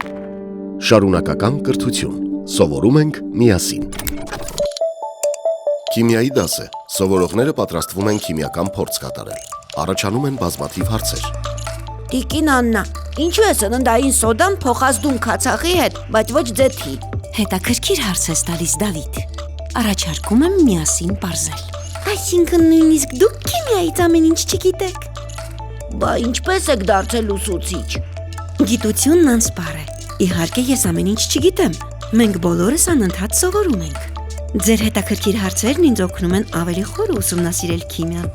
Շարունակական կրթություն։ Սովորում ենք միասին։ Քիմիայի դաս է։ Սովորողները պատրաստվում են քիմիական փորձ կատարել։ Առաջանում են բազմաթիվ հարցեր։ Տիկին Աննա, ինչու է սննդային սոդան փոխազդում քացախի հետ, բայց ոչ ձեթի։ Հետաքրքիր հարց ես տալիս, Դավիթ։ Առաջարկում եմ միասին պարզել։ Այսինքն նույնիսկ դուք քիմիայից ամեն ինչ չգիտեք։ Բա ինչպես եք դարձել ուսուցիչ։ Գիտությունն անսպառ է։ Իհարկե ես ամեն ինչ չգիտեմ։ Մենք բոլորս անընդհատ սովորում ենք։ Ձեր հետաքրքիր հարցերն ինձ օգնում են ավելի խոր ուսումնասիրել քիմիան։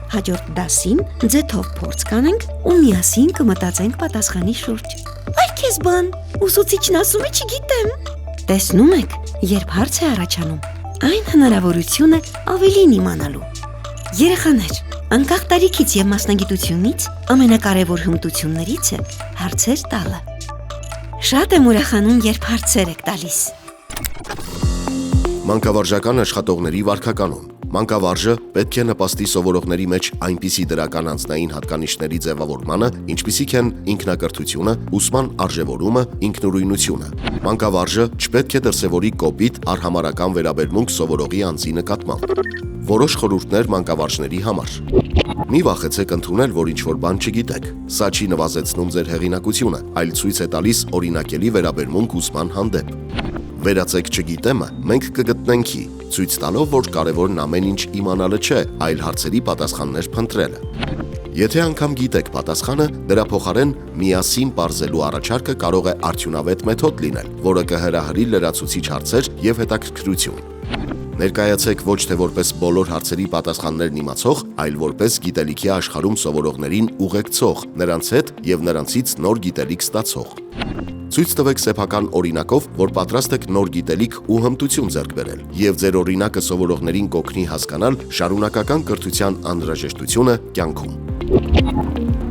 Հաջորդ դասին ձեթով փորձ կանենք ու միասին կմտածենք պատասխանի շուրջ։ Այ քեզ բան, ուսուցիչն ասում է չգիտեմ։ Տեսնում եք, երբ հարց է առաջանում, այն հնարավորություն է ավելին իմանալու։ Երեխաներ, անկախ տարիքից եւ մասնագիտությունից ամենակարևոր հմտություններից է հարցեր տալը։ Շատ եմ ուրախանում, երբ հարցեր եք տալիս։ Մանկավարժական աշխատողների վարքականոն։ Մանկավարժը պետք է նպաստի սովորողների մեջ այնպիսի դրական անձնային հատկանիշների ձևավորմանը, ինչպիսիք են ինքնակրթությունը, ուսման արժևորումը, ինքնուրույնությունը։ Մանկավարժը չպետք է դրսևորի կոպիտ արհամարհական վերաբերմունք սովորողի անձի նկատմամբ։ Որոշ խորհուրդներ մանկավարժների համար։ Մի վախեցեք ընդունել, որ ինչ-որ բան չգիտեք։ Սա չի նվազեցնում ձեր հեղինակությունը, այլ ցույց է տալիս օրինակելի վերաբերմունք ուսման հանդեպ։ Վերացեք չգիտեմը, մենք կգտնենք-ի, ցույց տալով, որ կարևորն ամեն ինչ իմանալը չէ, այլ հարցերի պատասխաններ փնտրելը։ Եթե անգամ գիտեք պատասխանը, դրա փոխարեն միասին պարզելու առաջարկը կարող է արդյունավետ մեթոդ լինել, որը կհրահրի լրացուցիչ հարցեր եւ հետաքրքրություն։ Ներկայացեք ոչ թե որպես բոլոր հարցերի պատասխաններն իմացող, այլ որպես գիտելիքի աշխարհում սովորողներին ուղեկցող, նրանց հետ եւ նրանցից նոր գիտելիք ստացող։ Ցույց տվեք սեփական օրինակով, որ պատրաստ եք նոր գիտելիք ու հմտություն ձեռք բերել, եւ ձեր օրինակը սովորողներին կօգնի հասկանալ շարունակական կրթության անհրաժեշտությունը կյանքում։